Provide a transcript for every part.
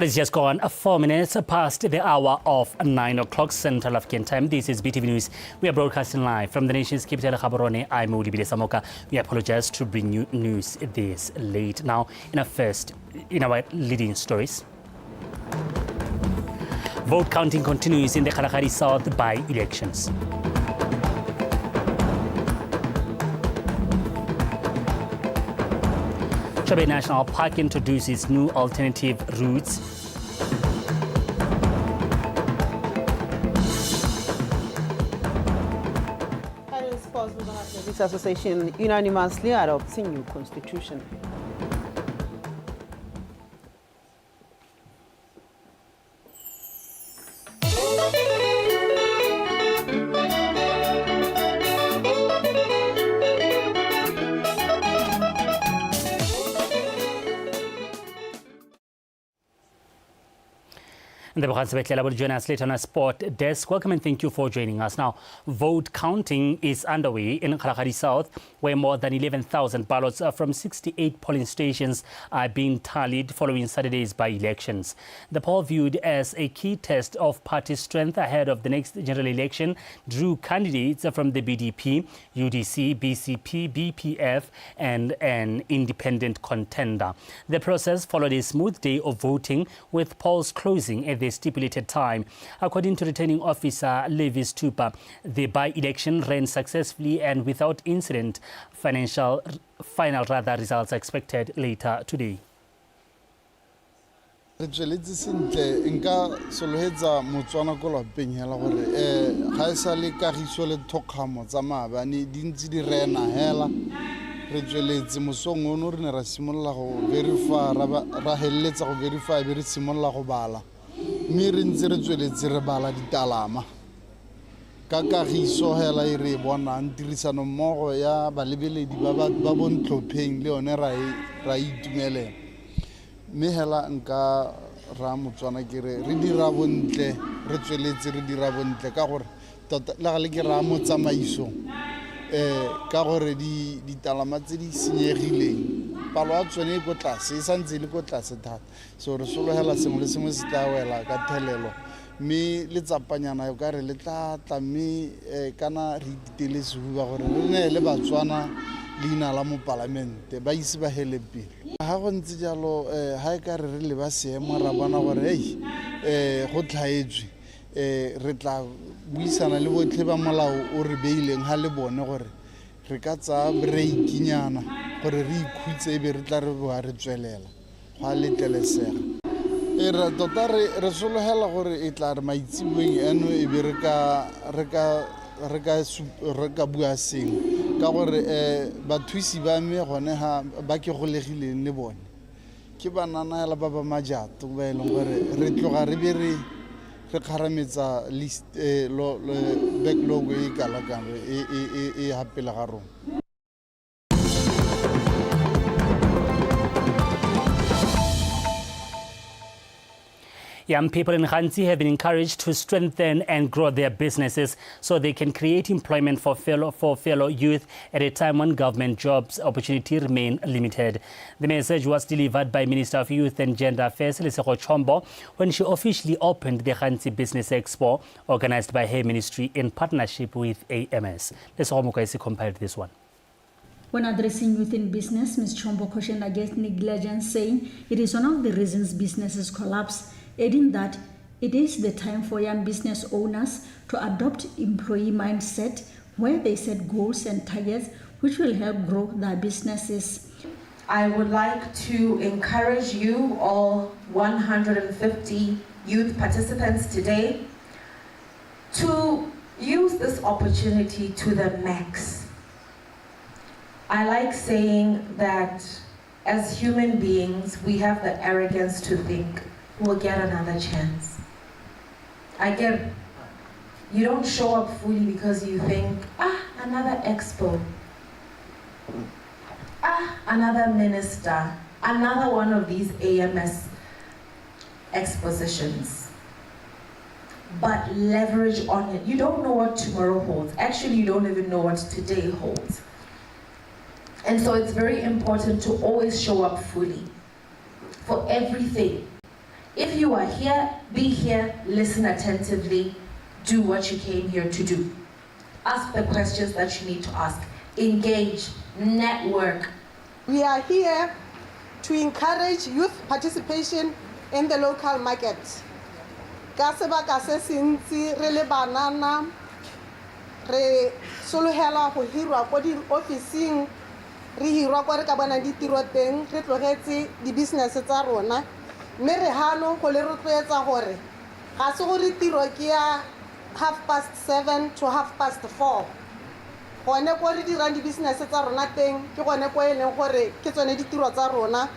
Well, it's just gone 4 minutes past the hour of 9 o'clock Central African Time. This is BTV News. We are broadcasting live from the nation's capital, Gaborone. I'm Olibile Samoka. We apologize to bring you news this late. Now, in our leading stories. Vote counting continues in the Kalahari South by-elections. Chobe National Park introduces new alternative routes. This association unanimously adopts a new constitution. And the Botswana will join us later on our sport desk. Welcome and thank you for joining us. Now, vote counting is underway in Kalahari South, where more than 11,000 ballots from 68 polling stations are being tallied following Saturday's by-elections. The poll, viewed as a key test of party strength ahead of the next general election, drew candidates from the BDP, UDC, BCP, BPF, and an independent contender. The process followed a smooth day of voting, with polls closing at the stipulated time. According to returning officer Levis Tupa, the by-election ran successfully and without incident. Final results are expected later today. Re tsweletse sentle nka solohetsa Botswana go lapeng hela gore ga isa le kagiso le thokgamo tsa maabane di ntse di rena hela re tsweletse mosong ono re ne ra simolla go verify ra helletsa go verify be re simolla go bala mme re ntse re tsweletse re bala ditalama ka kagiso hela e re bonang tirisano mmogo ya balebeledi ba bontlhopheng le yone ra itumelela mme hela nka ra Motswana ke re dira bontle re tsweletse re dira bontle ka gore tota le ga le ke ra motsamaiso ka gore ditalama tse di senyegileng palo a tsone e go tlase e santse le go tlase thata so re sologela sengwe le sengwe se tla wela ka thelelo mme le tsapanyana yo ka re le tla mme kana re ditele sehuba gore re ne le Batswana leina la mo parlamente ba ise ba hele pele ga go ntse jalo ha e ka re le ba seemo ra bona gore go tlhaetswe re tla buisana le botlhe ba molao o re beileng ha le bone gore re ka tsa breakinyana gore re ikhutse be re tla re boa re tswelela ga letelesega ra tota re sologela gore e tla re maitsiboeng eno e be re ka bua seng ka gore bathusi ba me gone ha ba ke golegileng le bone ke banana ba ba majato ba e leng gore re tloga re be re kharametsa list backlog e kalakang e hapela ga rona. Young people in Khansi have been encouraged to strengthen and grow their businesses so they can create employment for fellow youth at a time when government jobs opportunities remain limited. The message was delivered by Minister of Youth and Gender Affairs, Lesego Chombo, when she officially opened the Khansi Business Expo, organized by her ministry in partnership with AMS. Lesego Mokaisi compiled this one. When addressing youth in business, Ms. Chombo cautioned against negligence, saying it is one of the reasons businesses collapse, adding that it is the time for young business owners to adopt employee mindset where they set goals and targets which will help grow their businesses. I would like to encourage you all 150 youth participants today to use this opportunity to the max. I like saying that as human beings, we have the arrogance to think we'll get another chance. You don't show up fully because you think, another expo, another minister, another one of these AMS expositions. But leverage on it. You don't know what tomorrow holds. Actually, you don't even know what today holds. And so it's very important to always show up fully for everything. If you are here, be here, listen attentively, do what you came here to do. Ask the questions that you need to ask. Engage, network. We are here to encourage youth participation in the local market. Ka sebaka se sentsi re le banana re solohela go hirwa ko di officing re hirwa kwa re ka bona ditiro teng re tlogetse di business tsa rona mme re hano go le rotloetsa gore ga se go ditiro ke ya 7:30 to 4:30 gone ko re dirang di business tsa rona teng ke gone ko e leng gore ke tsone ditiro tsa rona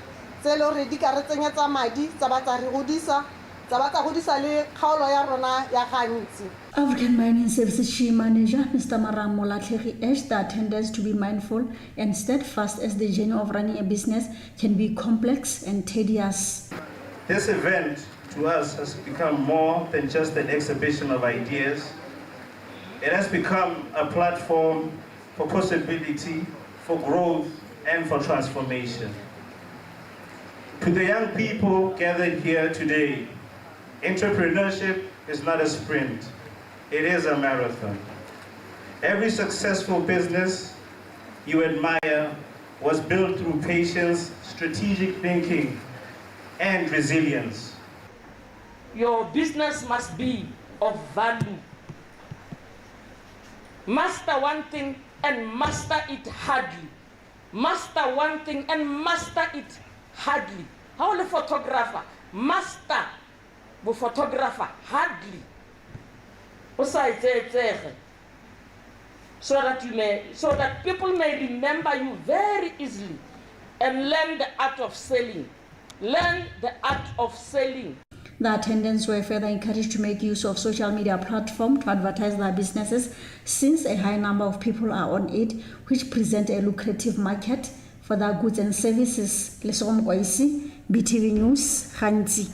tse le re di ka re tsenyetsa madi tsa ba tsa re godisa tsa ba tsa godisa le kgaolo ya rona ya gantsi. African Mining Services Chief Manager Mr. Marang Molatlhegi urged the attendants to be mindful and steadfast as the journey of running a business can be complex and tedious. This event to us has become more than just an exhibition of ideas. It has become a platform for possibility, for growth, and for transformation. To the young people gathered here today, entrepreneurship is not a sprint, it is a marathon. Every successful business you admire was built through patience, strategic thinking, and resilience. Your business must be of value. Master one thing and master it hardly. Master one thing and master it hardly. How the photographer master the photographer hardly. So that people may remember you very easily and learn the art of selling. Learn the art of selling. The attendants were further encouraged to make use of social media platforms to advertise their businesses, since a high number of people are on it, which present a lucrative market for their goods and services. Lesom Kwaisi, BTV News, Hanzi.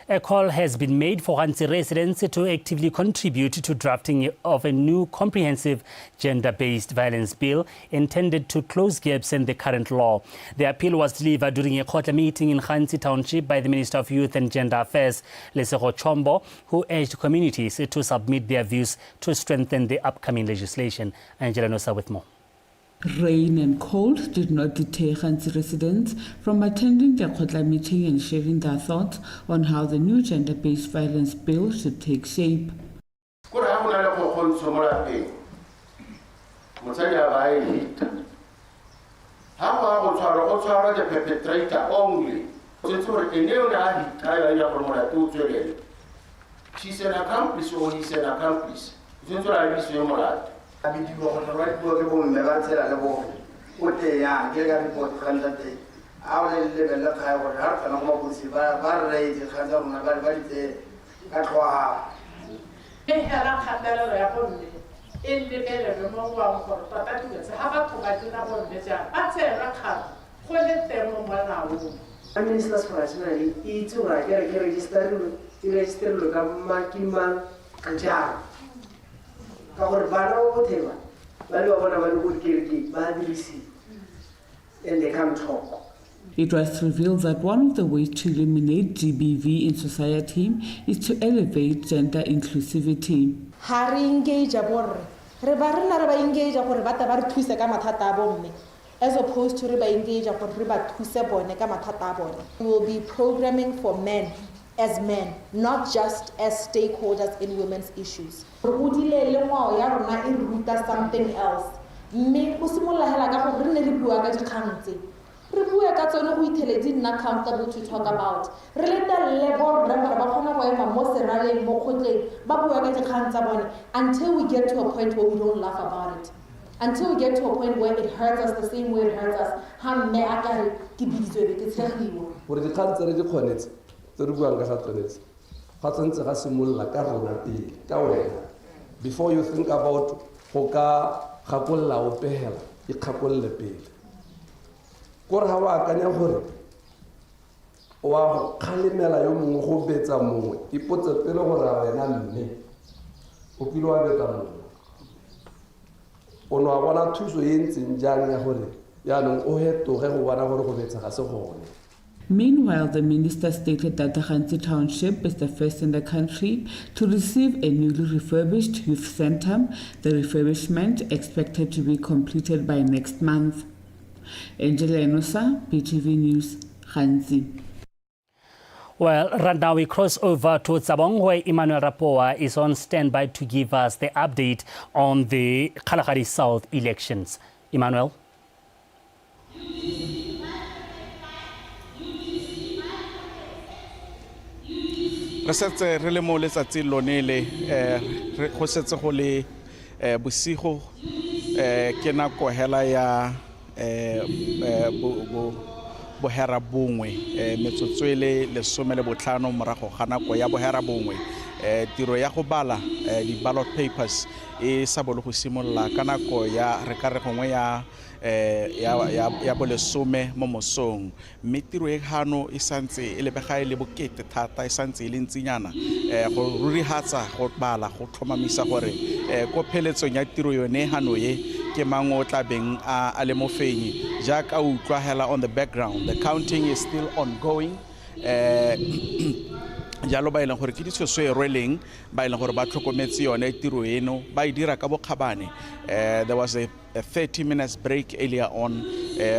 A call has been made for Hansi residents to actively contribute to drafting of a new comprehensive gender-based violence bill intended to close gaps in the current law. The appeal was delivered during a quarter meeting in Hansi Township by the Minister of Youth and Gender Affairs, Lesego Chombo, who urged communities to submit their views to strengthen the upcoming legislation. Angela Nosa with more. Rain and cold did not deter Hansi residents from attending the Khotla meeting and sharing their thoughts on how the new gender-based violence bill should take shape. The perpetrator only. She's an accomplice or he's an accomplice. Ministers personally, it's right. Register and they come talk. It was revealed that one of the ways to eliminate GBV in society is to elevate gender inclusivity. As opposed to engage we will be programming for men as men, not just as stakeholders in women's issues. Something else. Accountable to talk about. Until we get to a point where we don't laugh about it. Until we get to a point where it hurts us the same way it hurts us. Before you think about hoka khakolla o pehela e khakolle pele kore ha wa kanya hore wa khalemela yo mongwe go betsa mongwe ipotse pele gore a wena mme o kile wa betsa mongwe o no bona thuso e ntseng jang ya gore ya no o hetoge go bona gore go betsa ga se gone Meanwhile, the minister stated that the Khansi township is the first in the country to receive a newly refurbished youth center, the refurbishment expected to be completed by next month. Angela Enosa, BTV News, Khansi. Well, right now we cross over to Tsabong, where Emmanuel Rapoa is on standby to give us the update on the Kalahari South elections. Emmanuel? Re setse re le mo letsatsi lone le go setse go le bosigo ke nako hela ya bohera bongwe metsotso le 15 morago ga nako ya bohera bongwe tiro ya go bala di ballot papers e sa bolo go simolla ka nako ya re ka re gongwe ya bolesome mo mosong mme tiro e gano e santse e lebega e le bokete thata e santse e le ntsinyana go rurihatsa go bala go tlhomamisa gore ko pheletsong ya tiro yone hano ye ke mango tla beng a le mofenyi jaaka o utlwa hela on the background. The counting is still ongoing. Jalo ba ileng gore ke ditshwetso e rweleng ba ileng gore ba tlhokometse yone tiro eno ba e dira ka bokgabane. There was a 30 minutes break earlier on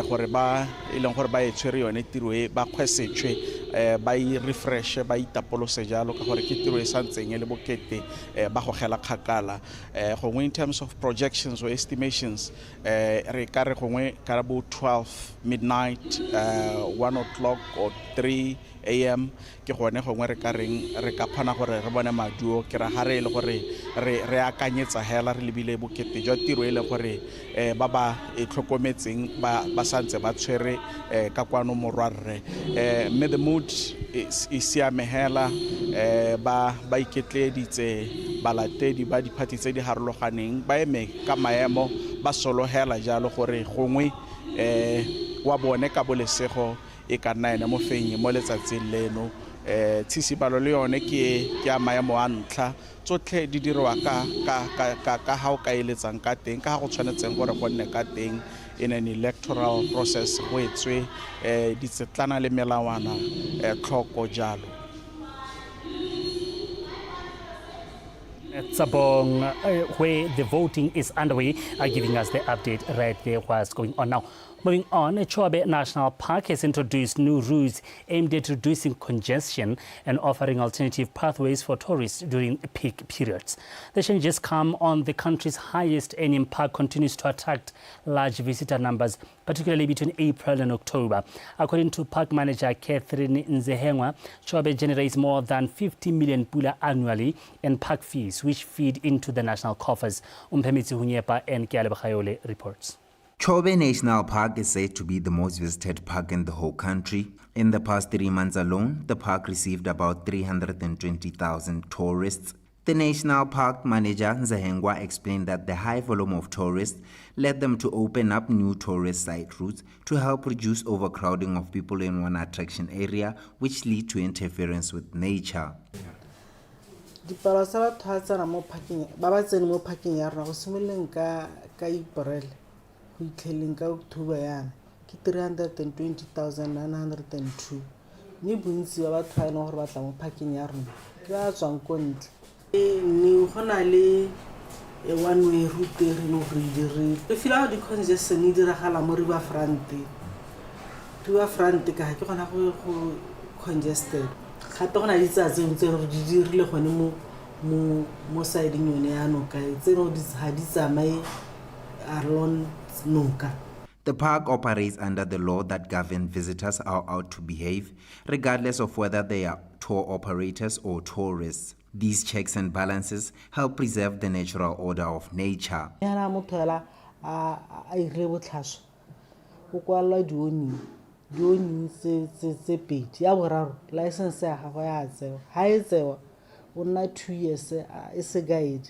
gore ba ileng gore ba e tshwere yone tiro e ba kgwesetswe ba e refresh ba itapolose jalo ka gore ke tiro e santseng le bokete ba go gela kgakala gongwe in terms of projections or estimations re ka re gongwe ka bo 12 midnight 1 o'clock or 3 a.m. ke gone gongwe re ka reng re ka phana gore re bone maduo ke ra ha re le gore re akanyetsa hela re lebile bokete jwa tiro e le gore ba ba e tlhokometseng ba santse ba tshwere ka kwano morwarre me the mood is siame hela ba iketleditse balatedi ba diphathi tse di harologaneng ba eme ka maemo ba solo hela jalo gore gongwe wa bone ka bolesego e ka nna ena mo fenyi mo letsatsing leno tshisibalo le yone ke ya maemo a ntlha tsotlhe di dirwa ka ha o ka eletsang ka teng ka go tshwanetseng gore go nne ka teng in an electoral process go etswe ditsetlana le melawana tlhoko jalo. Tsabong, where the voting is underway, are giving us the update right there what's going on now. Moving on, Chobe National Park has introduced new routes aimed at reducing congestion and offering alternative pathways for tourists during peak periods. The changes come on the country's highest earning park continues to attract large visitor numbers, particularly between April and October. According to park manager Catherine Nzehengwa, Chobe generates more than 50 million pula annually in park fees, which feed into the national coffers. Umpemitsi Hunyepa and Kialebachayole reports. Chobe National Park is said to be the most visited park in the whole country. In the past 3 months alone, the park received about 320,000 tourists. The National Park manager, Nzehengwa, explained that the high volume of tourists led them to open up new tourist site routes to help reduce overcrowding of people in one attraction area, which lead to interference with nature. Dipalo sa batho ha tsena mo parking ba ba tsene mo parking ya rona go simoleng ka April go itlheleng ka October yana ke 320,902 mme bontsi ba batho ba ena gore ba tla mo parking ya rona ke ba tswang ko ntle ne go na le one way route re no re dire e fila di congestion di diragala mo river front ka ke gona go congested gape go na le tsa tse re di dirile gone mo side nyone ya noka tse no di ha di tsamae arlon noka. The park operates under the law that governs visitors are out to behave, regardless of whether they are tour operators or tourists. These checks and balances help preserve the natural order of nature. Yana motho ela a ile botlhaswa o kwala dioni se pedi ya boraro license ya gago ya tseo ha e tsewa o nna 2 years is a guide.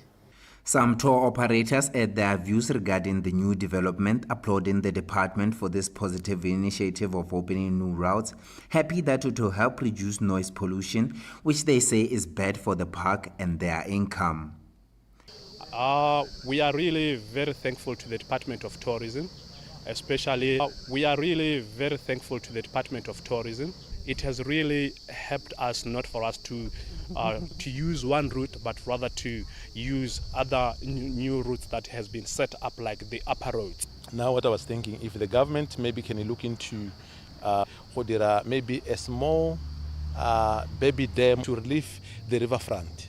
Some tour operators add their views regarding the new development, applauding the department for this positive initiative of opening new routes, happy that it will help reduce noise pollution, which they say is bad for the park and their income. We are really very thankful to the Department of Tourism especially we are really very thankful to the Department of Tourism. It has really helped us, not for us to use one route, but rather to use other new routes that has been set up, like the upper roads. Now what I was thinking, if the government maybe can look into maybe a small baby dam to relieve the riverfront.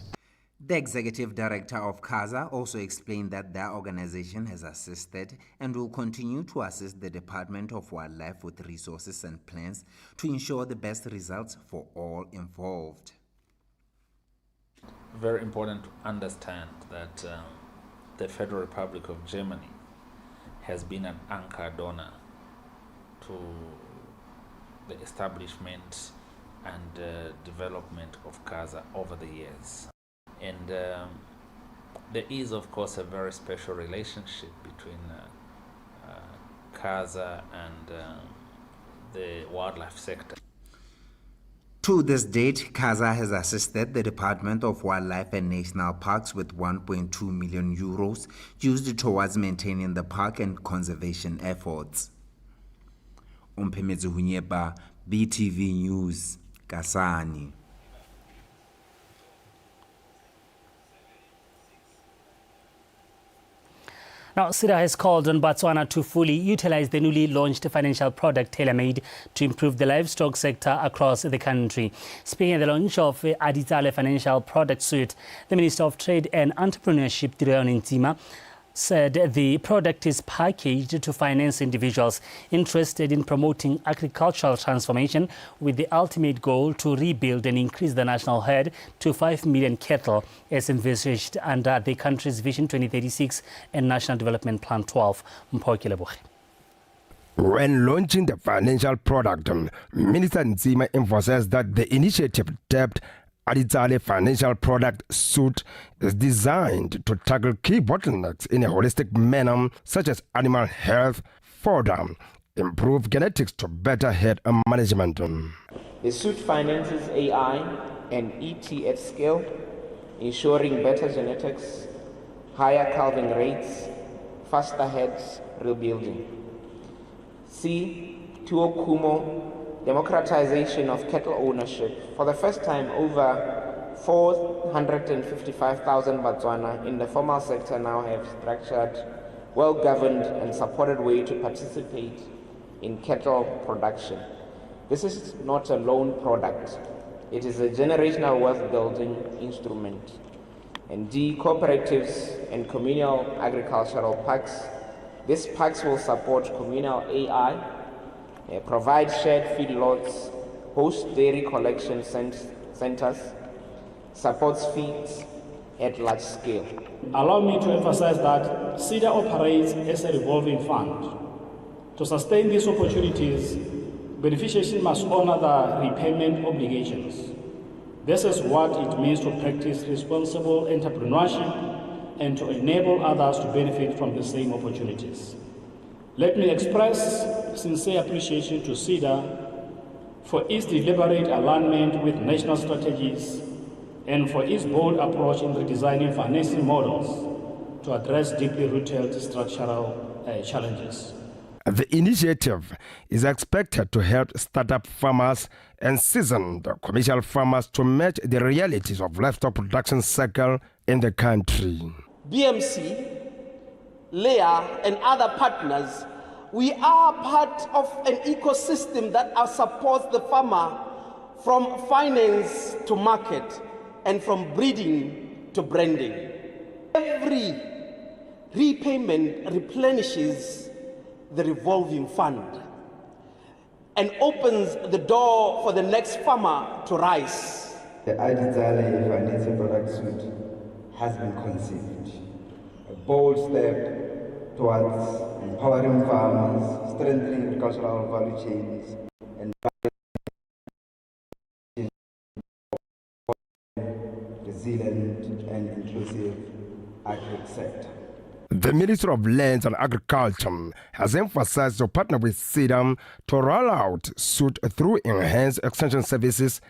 The executive director of CASA also explained that their organization has assisted and will continue to assist the Department of Wildlife with resources and plans to ensure the best results for all involved. Very important to understand that the Federal Republic of Germany has been an anchor donor to the establishment and development of CASA over the years. And there is, of course, a very special relationship between CASA and the wildlife sector. To this date, CASA has assisted the Department of Wildlife and National Parks with 1.2 million euros used towards maintaining the park and conservation efforts. Umphemetsi Hunyeba, BTV News, Kasani. Now, SIDA has called on Botswana to fully utilize the newly launched financial product tailor-made to improve the livestock sector across the country. Speaking at the launch of Aditsale Financial Product Suite, the Minister of Trade and Entrepreneurship, Tirione Ntsima, said the product is packaged to finance individuals interested in promoting agricultural transformation with the ultimate goal to rebuild and increase the national herd to 5 million cattle as envisaged under the country's Vision 2036 and National Development Plan 12. When launching the financial product, Minister Ntsima emphasized that the initiative tapped Aditsale Financial Product Suite is designed to tackle key bottlenecks in a holistic manner, such as animal health, fodder, improve genetics to better herd management. The suite finances AI and ET at scale, ensuring better genetics, higher calving rates, faster herds rebuilding. C. Tuo Kumo, democratization of cattle ownership. For the first time, over 455,000 Botswana in the formal sector now have structured, well-governed and supported way to participate in cattle production. This is not a loan product. It is a generational wealth-building instrument. And D, cooperatives and communal agricultural parks. These parks will support communal AI, provide shared feedlots, host dairy collection centers, supports feeds at large scale. Allow me to emphasize that SIDA operates as a revolving fund. To sustain these opportunities, beneficiaries must honor the repayment obligations. This is what it means to practice responsible entrepreneurship and to enable others to benefit from the same opportunities. Let me express sincere appreciation to SIDA for its deliberate alignment with national strategies and for its bold approach in redesigning financing models to address deeply rooted structural challenges. The initiative is expected to help startup farmers and seasoned commercial farmers to match the realities of livestock production cycle in the country. BMC, LEA, and other partners, we are part of an ecosystem that supports the farmer from finance to market and from breeding to branding. Every repayment replenishes the revolving fund and opens the door for the next farmer to rise. The Aditsale Financial Product Suite has been conceived, a bold step towards empowering farmers, strengthening agricultural value chains, and resilient and inclusive agri sector. The Ministry of Lands and Agriculture has emphasized to partner with SIDA to roll out suit through enhanced extension services,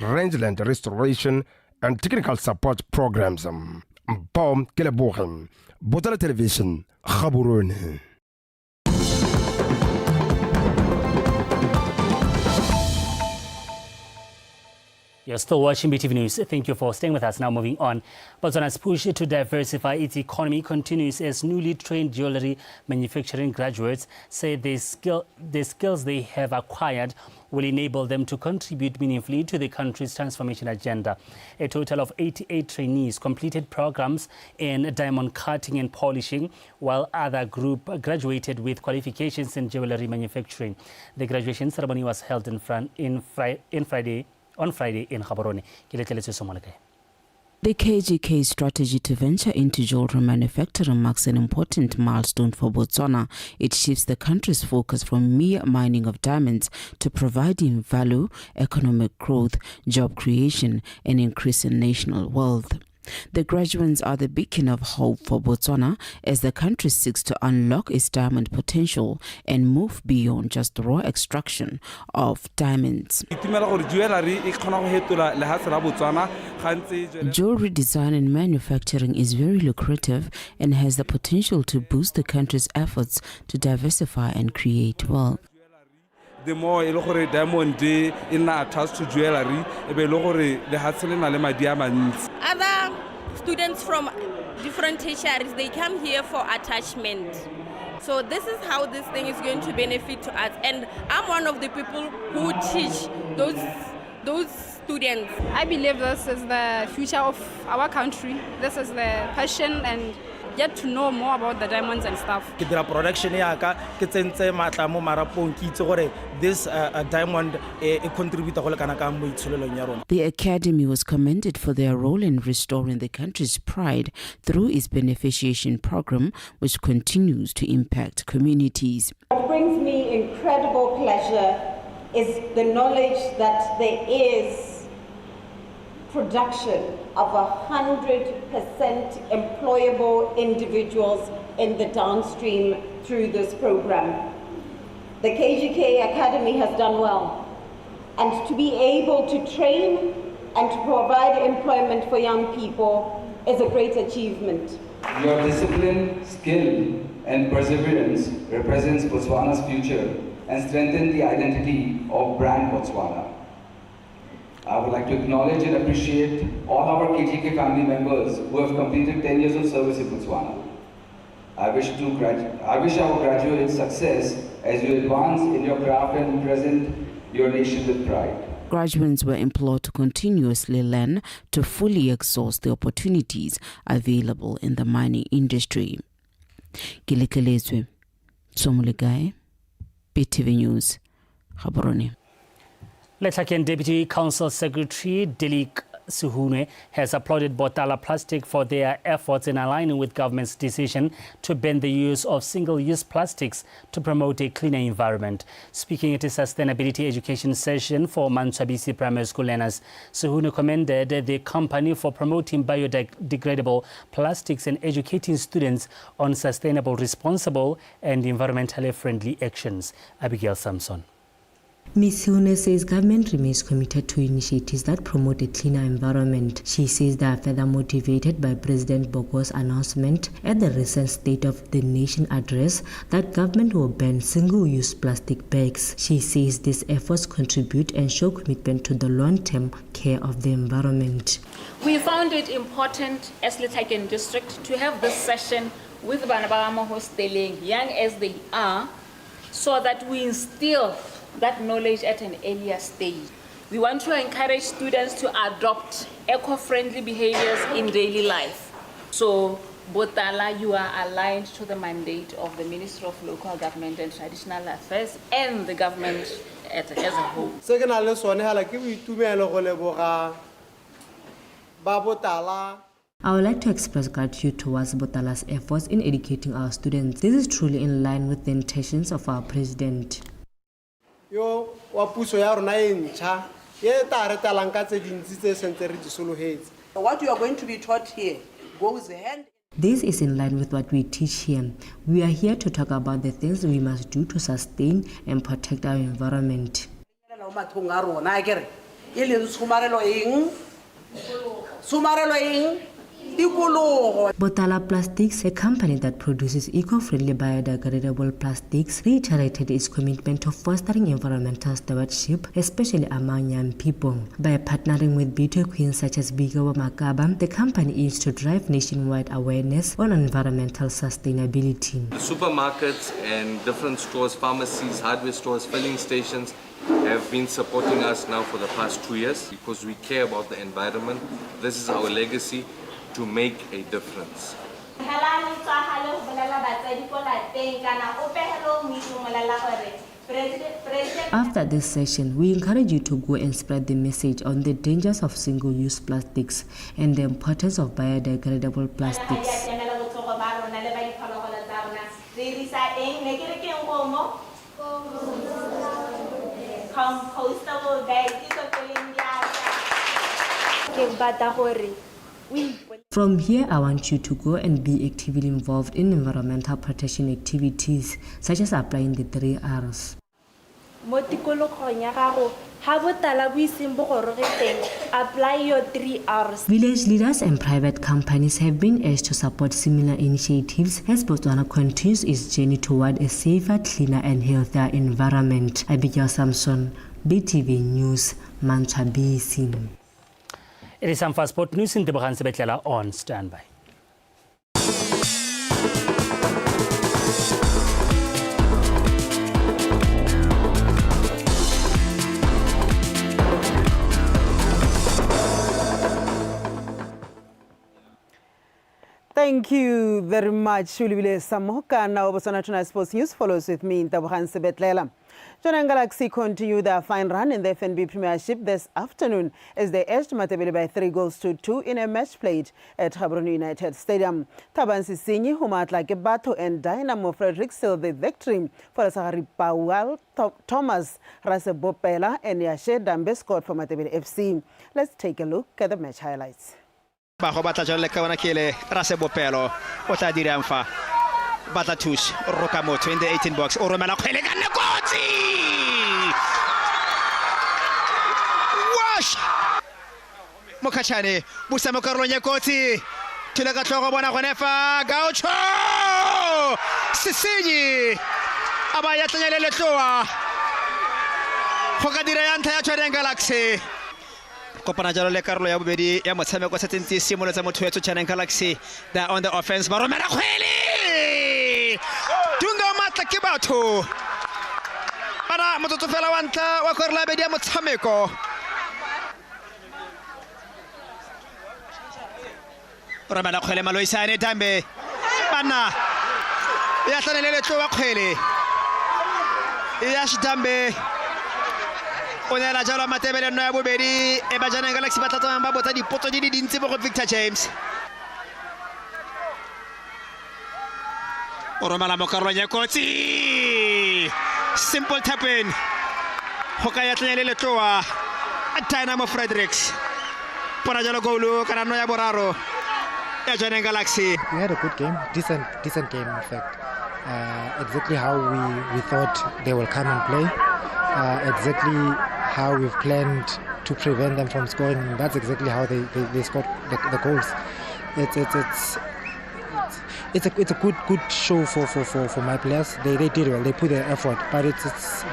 rangeland restoration, and technical support programs. Mpom Kelebogen, Botswana Television, Gaborone. You're still watching BTV News. Thank you for staying with us. Now moving on. Botswana's push to diversify its economy continues as newly trained jewelry manufacturing graduates say the skills they have acquired will enable them to contribute meaningfully to the country's transformation agenda. A total of 88 trainees completed programs in diamond cutting and polishing, while other group graduated with qualifications in jewelry manufacturing. The graduation ceremony was held on Friday in Gaborone. The KGK strategy to venture into jewelry manufacturing marks an important milestone for Botswana. It shifts the country's focus from mere mining of diamonds to providing value, economic growth, job creation, and increasing national wealth. The graduates are the beacon of hope for Botswana as the country seeks to unlock its diamond potential and move beyond just raw extraction of diamonds. Jewelry design and manufacturing is very lucrative and has the potential to boost the country's efforts to diversify and create wealth. The more diamond in attached to jewelry, other students from different tertiaries, they come here for attachment. So this is how this thing is going to benefit to us. And I'm one of the people who teach those students. I believe this is the future of our country. This is the passion and get to know more about the diamonds and stuff. Production this diamond contribute. The academy was commended for their role in restoring the country's pride through its beneficiation program, which continues to impact communities. What brings me incredible pleasure is the knowledge that there is production of 100% employable individuals in the downstream through this program. The KGK Academy has done well, and to be able to train and to provide employment for young people is a great achievement. Your discipline, skill, and perseverance represents Botswana's future and strengthen the identity of brand Botswana. I would like to acknowledge and appreciate all our KGK family members who have completed 10 years of service in Botswana. I wish our graduates success as you advance in your craft and represent your nation with pride. Graduates were implored to continuously learn to fully exhaust the opportunities available in the mining industry. Gilekelezwe, Somulegae, BTV News, Gaborone. Letlaken Deputy Council Secretary Delik Suhune has applauded Botala Plastic for their efforts in aligning with government's decision to ban the use of single-use plastics to promote a cleaner environment. Speaking at a sustainability education session for Manswabisi primary school learners, Suhune commended the company for promoting biodegradable plastics and educating students on sustainable, responsible and environmentally friendly actions. Abigail Samson. Ms. Hune says government remains committed to initiatives that promote a cleaner environment. She says they are further motivated by President Boko's announcement at the recent State of the Nation address that government will ban single-use plastic bags. She says these efforts contribute and show commitment to the long-term care of the environment. We found it important as Letlaken District to have this session with Banabama Hosteling, young as they are, so that we instill that knowledge at an earlier stage. We want to encourage students to adopt eco-friendly behaviors in daily life. So, Botala, you are aligned to the mandate of the Ministry of Local Government and Traditional Affairs and the government as a whole. I would like to express gratitude towards Botala's efforts in educating our students. This is truly in line with the intentions of our president. What you are going to be taught here goes hand. This is in line with what we teach here. We are here to talk about the things we must do to sustain and protect our environment. Botala Plastics, a company that produces eco-friendly biodegradable plastics, reiterated its commitment to fostering environmental stewardship, especially among young people. By partnering with beauty queens such as Bigawa Makaba, the company aims to drive nationwide awareness on environmental sustainability. The supermarkets and different stores, pharmacies, hardware stores, filling stations have been supporting us now for the past 2 years because we care about the environment. This is our legacy to make a difference. After this session, we encourage you to go and spread the message on the dangers of single-use plastics and the importance of biodegradable plastics. Compostable bags. From here, I want you to go and be actively involved in environmental protection activities, such as applying the 3 R's. Apply your 3 R's. Village leaders and private companies have been urged to support similar initiatives as Botswana continues its journey toward a safer, cleaner and healthier environment. Abigail Samson, BTV News, Mantabisi. It is some fast sport news in Tebogang Sebetlela on standby. Thank you very much, Shulibile Samoka. Now, Botswana Tonight Sports News follows with me in Tebogang Sebetlela. Jonan Galaxy continue their fine run in the FNB Premiership this afternoon as they edged Matabele by 3-2 in a match played at Gaborone United Stadium. Tabansi Sinyi, Humatla Gebato and Dynamo Frederick sealed the victory for Sahari Pawal, Thomas Rasebopela and Yashe Dambe scored for Matabele FC. Let's take a look at the match highlights. Rasebopelo, Otadiramfa. Batatus, Rokamoto in the 18 box. Oromela Wash! Mokachane, Busamo Carlonia Koti, Tilagato Bonaconefa, Gaucho! Sicini, Abayatanya Letoa, Hokadireanta Chaden Galaxy. Copanajalo Le Carlo Yabedi, Yamasame Cosatinti, Simulazamo to Chaden Galaxy. They're on the offense, Baromera Tunga Mata Kibato. Para Motofela Wanta, Wakorla Bedia Motameko. Ramana Khele Maloisane Dambe. Bana. Yatanele Chouakhele. Yash Dambe. Onela Jala Matebele Nabuberi, Ebajana Galaxy Batata Babota di Poto di Dintibo Victor James. Oromala Mokaronya Koti. Simple tap in. Hokayatele Letoa. Dynamo Fredericks. Porajalo Golu, Karanoya Boraro. Ejane Galaxy. We had a good game, decent game in fact. Exactly how we thought they will come and play. Exactly how we've planned to prevent them from scoring. That's exactly how they scored the goals. It's a good show for my players. They did well. They put their effort, but it's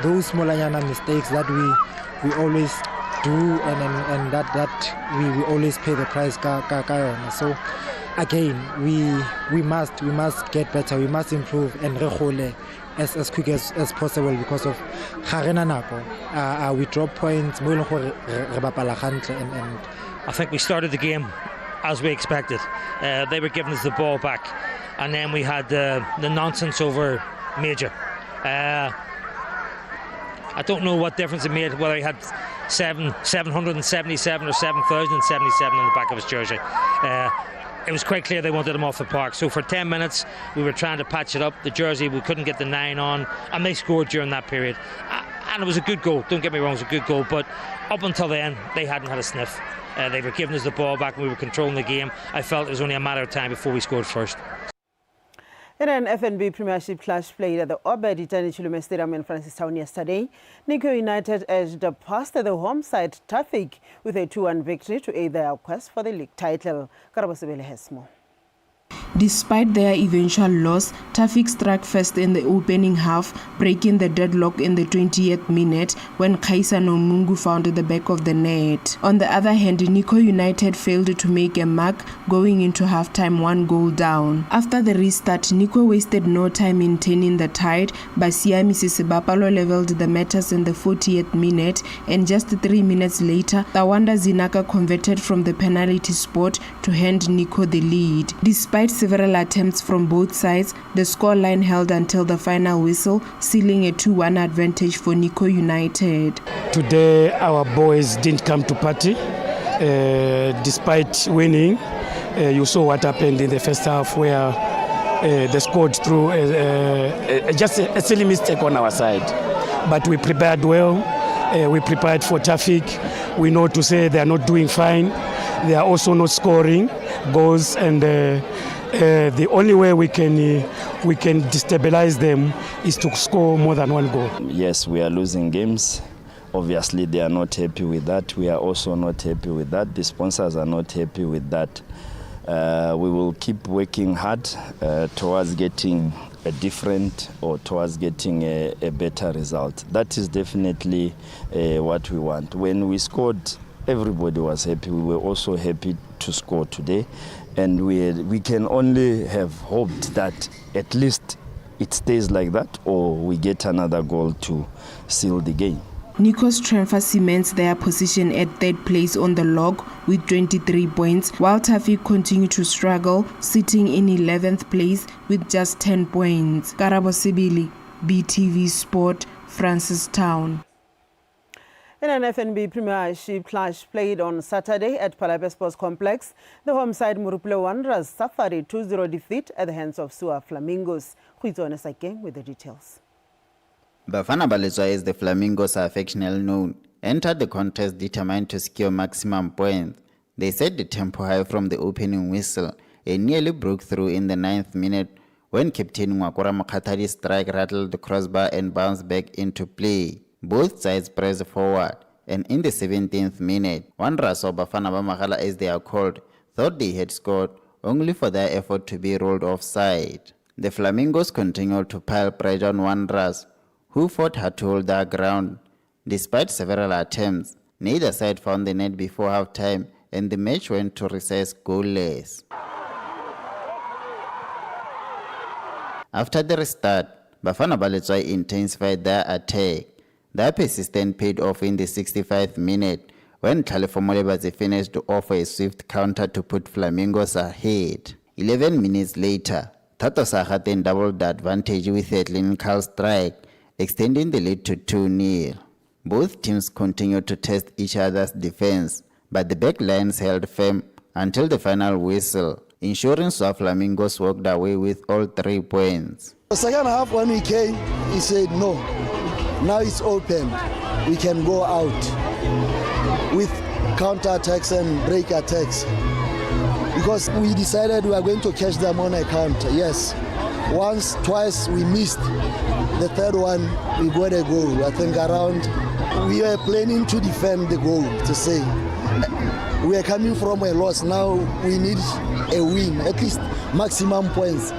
those smaller mistakes that we always do, and that we always pay the price. So again, we must get better. We must improve and rehole as quick as possible because of we drop points. And I think we started the game as we expected. They were giving us the ball back, and then we had the nonsense over Major. I don't know what difference it made whether he had 777 or 7,077 on the back of his jersey. It was quite clear they wanted him off the park. So for 10 minutes we were trying to patch it up. The jersey, we couldn't get the 9 on, and they scored during that period. And it was a good goal, don't get me wrong, it was a good goal, but up until then they hadn't had a sniff. They were giving us the ball back and we were controlling the game. I felt it was only a matter of time before we scored first. In an FNB Premiership clash played at the Obed Itani Chilume Stadium in Francistown yesterday, Nico United edged past the home side Traffic with a 2-1 victory to aid their quest for the league title. Karabasibele has more. Despite their eventual loss, Traffic struck first in the opening half, breaking the deadlock in the 20th minute when Kaisa Nomungu found the back of the net. On the other hand, Nico United failed to make a mark, going into halftime 1 goal down. After the restart, Nico wasted no time in turning the tide, but Siami Sisibapalo leveled the matters in the 40th minute, and just 3 minutes later, Tawanda Zinaka converted from the penalty spot to hand Nico the lead. Despite several attempts from both sides, the scoreline held until the final whistle, sealing a 2-1 advantage for Nico United. Today, our boys didn't come to party. Despite winning, you saw what happened in the first half where they scored through just a silly mistake on our side. But we prepared well. We prepared for Traffic. We know to say they are not doing fine. They are also not scoring goals, and the only way we can destabilize them is to score more than 1 goal. Yes, we are losing games. Obviously, they are not happy with that. We are also not happy with that. The sponsors are not happy with that. We will keep working hard towards getting a different or towards getting a better result. That is definitely what we want. When we scored, everybody was happy. We were also happy to score today. And we can only have hoped that at least it stays like that, or we get another goal to seal the game. Nico's transfer cements their position at 3rd place on the log with 23 points, while Traffic continue to struggle, sitting in 11th place with just 10 points. Karabo Sibili, BTV Sport, Francistown. In an FNB Premiership clash played on Saturday at Palape Sports Complex, the home side Murupule Wanderers suffered a 2-0 defeat at the hands of Sua Flamingos. Huizone Sakeng with the details. Bafana Balezoa, as the Flamingos are affectionately known, entered the contest determined to secure maximum points. They set the tempo high from the opening whistle and nearly broke through in the 9th minute when Captain Mwakura Mokhatari's strike rattled the crossbar and bounced back into play. Both sides pressed forward, and in the 17th minute, Wanderers or Bafana Bamagala as they are called, thought they had scored, only for their effort to be rolled offside. The Flamingos continued to pile pressure on Wanderers, who fought hard to hold their ground. Despite several attempts, neither side found the net before halftime, and the match went to recess goalless. After the restart, Bafana Balezoa intensified their attack. Their persistence paid off in the 65th minute when Khalifo Molebazi finished off a swift counter to put Flamingos ahead. 11 minutes later, Tato Sahaten doubled the advantage with a clinical strike, extending the lead to 2-0. Both teams continued to test each other's defense, but the back lines held firm until the final whistle, ensuring Sua Flamingos walked away with all 3 points. The second half, when we came, he said no. Now it's open. We can go out with counter-attacks and break attacks. Because we decided we are going to catch them on a counter. Yes. Once, twice we missed. The third one, we got a goal. I think around, we were planning to defend the goal, to say. We are coming from a loss. Now we need a win, at least maximum points.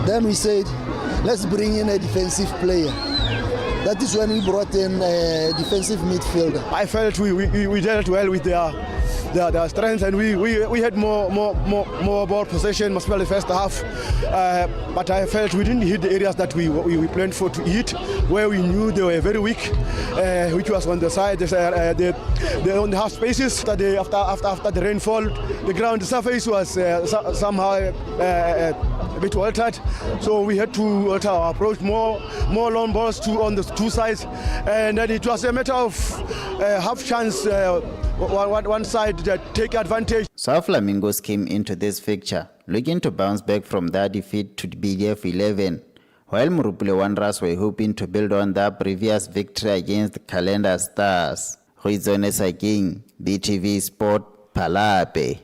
Then we said, let's bring in a defensive player. That is when we brought in a defensive midfielder. I felt we dealt well with their strengths, and we had more ball possession, especially the first half. But I felt we didn't hit the areas that we planned for to hit, where we knew they were very weak, which was on the side, on the half spaces. After the rainfall, the ground surface was somehow a bit altered, so we had to alter our approach, more long balls on the 2 sides, and then it was a matter of half chance. One side take advantage. South Flamingos came into this fixture looking to bounce back from their defeat to BDF 11, while Murupule Wanderers were hoping to build on their previous victory against Calendar Stars. Huizone Saking, BTV Sport, Palape.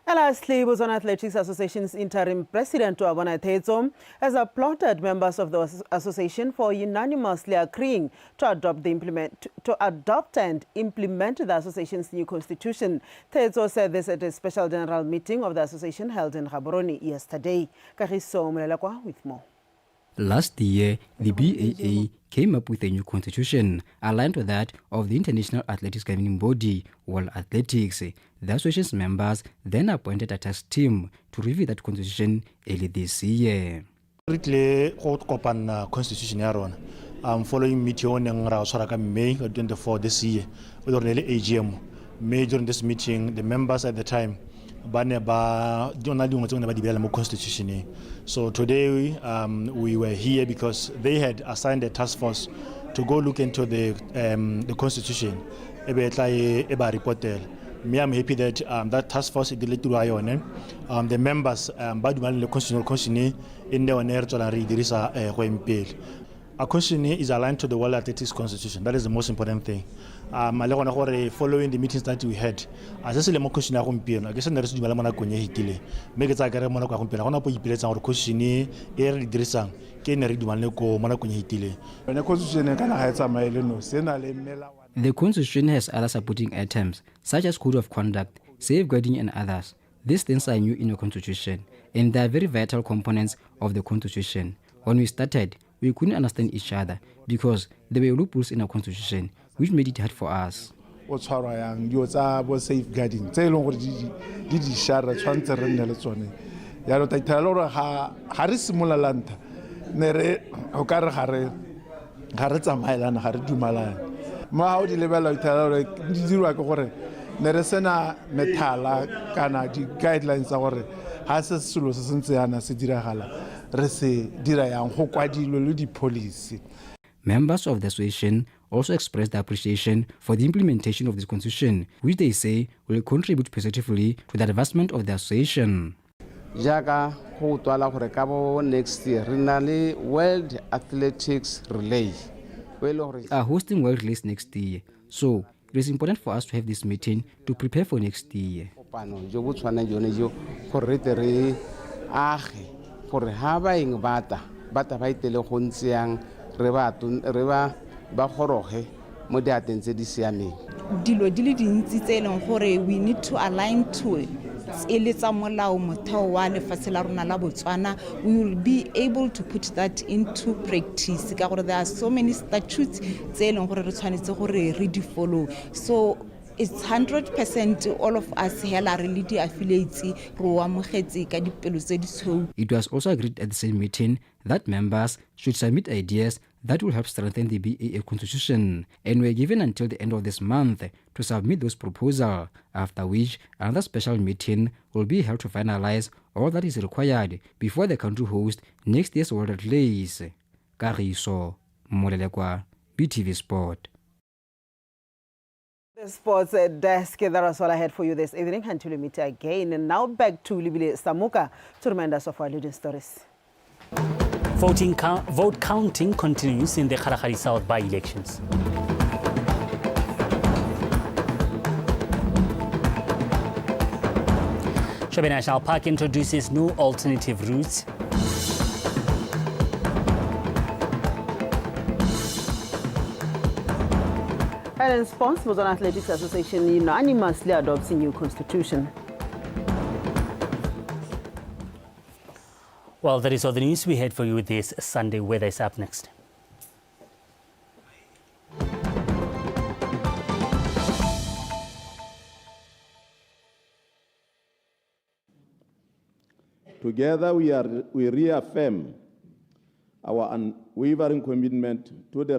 And lastly, Botswana Athletics Association's interim president, Tuabona Tezo, has applauded members of the association for unanimously agreeing to adopt and implement the association's new constitution. Tezo said this at a special general meeting of the association held in Gaborone yesterday. Kagiso Mulelekwa with more. Last year, the BAA came up with a new constitution aligned with that of the International Athletics Governing Body, World Athletics. The association's members then appointed a task team to review that constitution early this year. Constitution following meeting on May 24 this year with the AGM. May during this meeting, the members at the time constitution. So today we were here because they had assigned a task force to go look into the constitution. Me, I'm happy that that task force is the members the constitutional in the a constitution is aligned to the World Athletics Constitution. That is the most important thing. Following the meetings that we had, as I said, I guess there is a lot of hitile. Make it like a monarch of the constitution, The constitution has other supporting items, such as code of conduct, safeguarding, and others. These things are new in the constitution, and they are very vital components of the constitution. When we started, we couldn't understand each other because there were loopholes in our constitution, which made it hard for us. Safeguarding. Members of the association also expressed their appreciation for the implementation of this constitution, which they say will contribute positively to the advancement of the association. Next year, World Athletics Relay. We are hosting World Relays next year, so it is important for us to have this meeting to prepare for next year. We need to align to it. We will be able to put that into practice. There are so many statutes follow. So it's 100% all of us here are really affiliates. It was also agreed at the same meeting that members should submit ideas that will help strengthen the BAA constitution, and were given until the end of this month to submit those proposals, after which another special meeting will be held to finalize all that is required before the country hosts next year's World Athletics. Kagiso Mulelekwa, BTV Sport. The sports desk, that was all I had for you this evening. Until we meet again. And now back to Libile Samuka to remind us of our leading stories. Vote counting continues in the Kalahari South by-elections. Chobe National Park introduces new alternative routes. And in response, Botswana Athletics Association unanimously adopts a new constitution. Well, that is all the news we had for you this Sunday. Weather is up next. Together we reaffirm our unwavering commitment to the